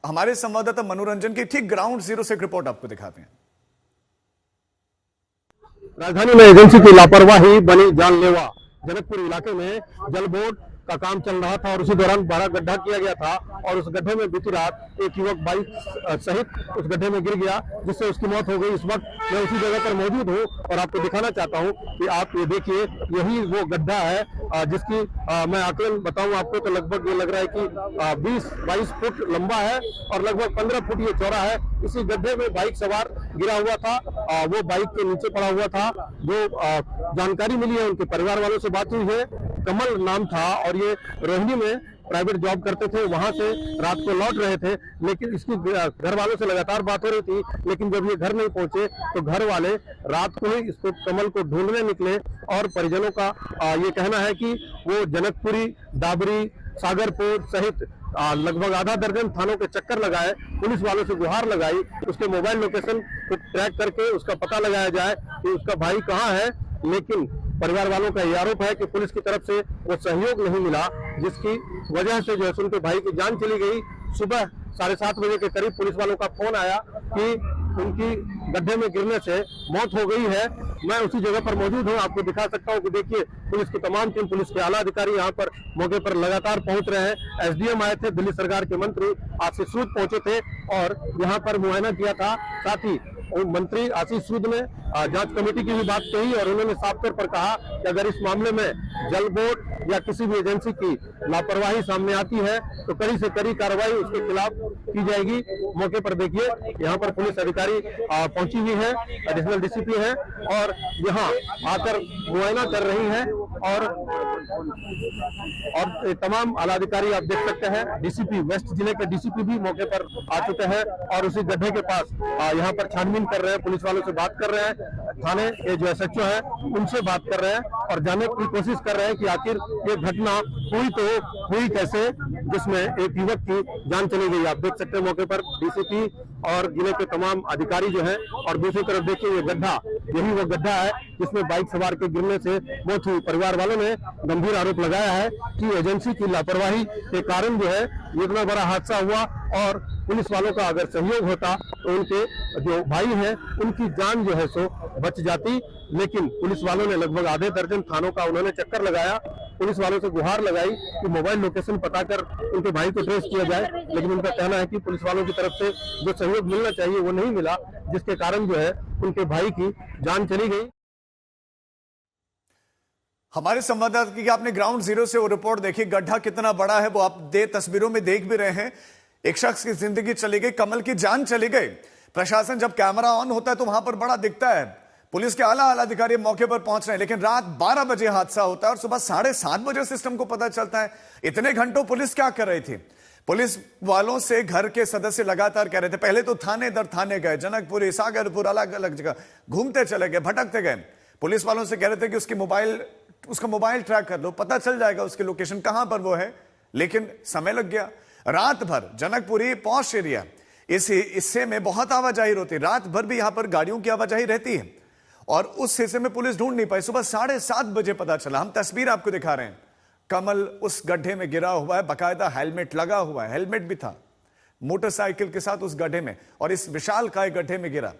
हमारे संवाददाता मनोरंजन की ठीक ग्राउंड जीरो से एक रिपोर्ट आपको दिखाते हैं। राजधानी में एजेंसी की लापरवाही बनी जानलेवा। जनकपुर इलाके में जल बोर्ड का काम चल रहा था और उसी दौरान बड़ा गड्ढा किया गया था और उस गड्ढे में बीती रात एक युवक बाइक सहित उस गड्ढे में गिर गया, जिससे उसकी मौत हो गई। इस वक्त मैं उसी जगह पर मौजूद हूँ और आपको दिखाना चाहता हूँ कि आप ये देखिए, यही वो गड्ढा है जिसकी मैं आकलन बताऊं आपको तो लगभग ये लग रहा है कि 20-22 फुट लंबा है और लगभग 15 फुट ये चौड़ा है। इसी गड्ढे में बाइक सवार गिरा हुआ था, वो बाइक के नीचे पड़ा हुआ था। जो जानकारी मिली है, उनके परिवार वालों से बात हुई है। कमल नाम था और ये रोहिणी में प्राइवेट जॉब करते थे, वहां से रात को लौट रहे थे, लेकिन इसकी घर वालों से लगातार बात हो रही थी। लेकिन जब ये घर नहीं पहुंचे तो घर वाले रात को ही इसको कमल को ढूंढने निकले और परिजनों का ये कहना है कि वो जनकपुरी, डाबरी, सागरपुर सहित लगभग आधा दर्जन थानों के चक्कर लगाए, पुलिस वालों से गुहार लगाई, उसके मोबाइल लोकेशन को ट्रैक करके उसका पता लगाया जाए कि उसका भाई कहाँ है। लेकिन परिवार वालों का यह आरोप है कि पुलिस की तरफ से वो सहयोग नहीं मिला, जिसकी वजह से जो है उनके भाई की जान चली गई। सुबह 7:30 बजे के करीब पुलिस वालों का फोन आया कि उनकी गड्ढे में गिरने से मौत हो गई है। मैं उसी जगह पर मौजूद हूं, आपको दिखा सकता हूं कि देखिए, पुलिस की तमाम टीम, पुलिस के आला अधिकारी यहाँ पर मौके पर लगातार पहुंच रहे हैं। एसडीएम आए थे, दिल्ली सरकार के मंत्री आशीष सूद पहुंचे थे और यहाँ पर मुआयना किया था। साथ ही मंत्री आशीष सूद ने जांच कमेटी की भी बात कही और उन्होंने साफ तौर पर कहा कि अगर इस मामले में जल बोर्ड या किसी भी एजेंसी की लापरवाही सामने आती है तो कड़ी से कड़ी कार्रवाई उसके खिलाफ की जाएगी। मौके पर देखिए, यहाँ पर पुलिस अधिकारी पहुंची हुई है, एडिशनल डीसीपी है और यहाँ आकर मुआयना कर रही है और तमाम आला अधिकारी आप देख सकते हैं। डीसीपी वेस्ट जिले के डीसीपी भी मौके पर आ चुके हैं और उसी गड्ढे के पास यहाँ पर छानबीन कर रहे हैं, पुलिस वालों से बात कर रहे हैं, थाने के जो एसएचओ है उनसे बात कर रहे हैं और जानने की कोशिश कर रहे हैं कि आखिर ये घटना हुई तो हुई कैसे, जिसमें एक युवक की जान चली गई। आप देख सकते हैं मौके पर डीसीपी और जिले के तमाम अधिकारी जो हैं और दूसरी तरफ देखिए ये गड्ढा, यही वो गड्ढा है जिसमें बाइक सवार के गिरने से मौत हुई। परिवार वालों ने गंभीर आरोप लगाया है कि एजेंसी की लापरवाही के कारण जो है इतना बड़ा हादसा हुआ और पुलिस वालों का अगर सहयोग होता तो उनके जो भाई हैं उनकी जान जो है सो बच जाती। लेकिन पुलिस वालों ने लगभग आधे दर्जन थानों का उन्होंने चक्कर लगाया, पुलिस वालों से गुहार लगाई कि मोबाइल लोकेशन पता कर उनके भाई को ट्रेस किया जाए, लेकिन उनका कहना है कि पुलिस वालों की तरफ से जो सहयोग मिलना चाहिए वो नहीं मिला, जिसके कारण जो है उनके भाई की जान चली गई। हमारे संवाददाता की आपने ग्राउंड जीरो से वो रिपोर्ट देखी, गड्ढा कितना बड़ा है वो आप तस्वीरों में देख भी रहे हैं। एक शख्स की जिंदगी चली गई, कमल की जान चली गई। प्रशासन जब कैमरा ऑन होता है तो वहां पर बड़ा दिखता है, पुलिस के आला अधिकारी मौके पर पहुंच रहे हैं, लेकिन रात 12 बजे हादसा होता है और सुबह 7:30 बजे सिस्टम को पता चलता है। इतने घंटों पुलिस क्या कर रही थी? पुलिस वालों से घर के सदस्य लगातार कह रहे थे, पहले तो थाने दर थाने गए, जनकपुरी, सागरपुर, अलग अलग जगह घूमते चले गए, भटकते गए। पुलिस वालों से कह रहे थे कि उसका मोबाइल ट्रैक कर लो, पता चल जाएगा उसकी लोकेशन कहां पर वो है। लेकिन समय लग गया। रात भर जनकपुरी पॉश एरिया, इस हिस्से में बहुत आवाजाही होती है, रात भर भी यहां पर गाड़ियों की आवाजाही रहती है और उस हिस्से में पुलिस ढूंढ नहीं पाई। सुबह 7:30 बजे पता चला। हम तस्वीर आपको दिखा रहे हैं, कमल उस गड्ढे में गिरा हुआ है, बाकायदा हेलमेट लगा हुआ है, हेलमेट भी था, मोटरसाइकिल के साथ उस गड्ढे में और इस विशालकाय गड्ढे में गिरा।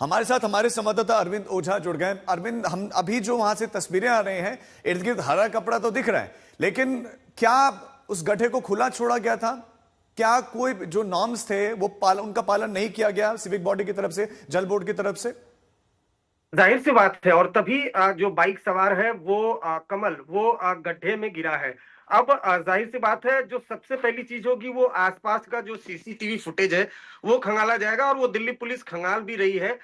हमारे साथ हमारे संवाददाता अरविंद ओझा जुड़ गए। अरविंद, हम अभी जो वहां से तस्वीरें आ रही हैं, इर्द गिर्द हरा कपड़ा तो दिख रहा है, लेकिन क्या उस गड्ढे को खुला छोड़ा गया था? क्या कोई जो नॉर्म्स थे वो उनका पालन नहीं किया गया सिविक बॉडी की तरफ से, जल बोर्ड की तरफ से? जाहिर सी बात है, और तभी जो बाइक सवार है वो कमल वो गड्ढे में गिरा है। अब जाहिर सी बात है, जो सबसे पहली चीज होगी वो आसपास का जो सीसीटीवी फुटेज है वो खंगाला जाएगा और वो दिल्ली पुलिस खंगाल भी रही है।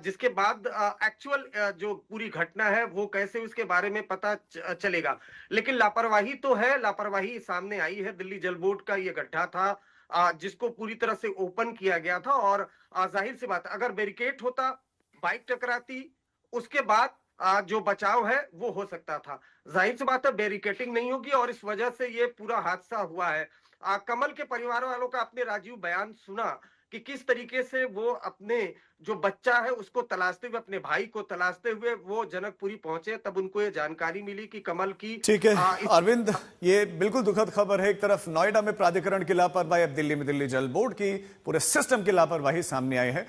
जिसके बाद एक्चुअल जो पूरी घटना है वो कैसे उसके बारे में पता चलेगा। लेकिन लापरवाही तो है, लापरवाही सामने आई है। दिल्ली जल बोर्ड का ये गड्ढा था जिसको पूरी तरह से ओपन किया गया था और जाहिर सी बात, अगर बैरिकेड होता, बाइक टकराती, उसके बाद जो बचाव है वो हो सकता था। जाहिर सी बात है बैरिकेटिंग नहीं होगी और इस वजह से ये पूरा हादसा हुआ है। कमल के परिवार वालों का आपने राजीव बयान सुना, कि किस तरीके से वो अपने जो बच्चा है उसको तलाशते हुए, अपने भाई को तलाशते हुए वो जनकपुरी पहुंचे। तब उनको ये जानकारी मिली कि कमल की ठीक है अरविंद, ये बिल्कुल दुखद खबर है। एक तरफ नोएडा में प्राधिकरण की लापरवाही, अब दिल्ली में दिल्ली जल बोर्ड की पूरे सिस्टम की लापरवाही सामने आई है।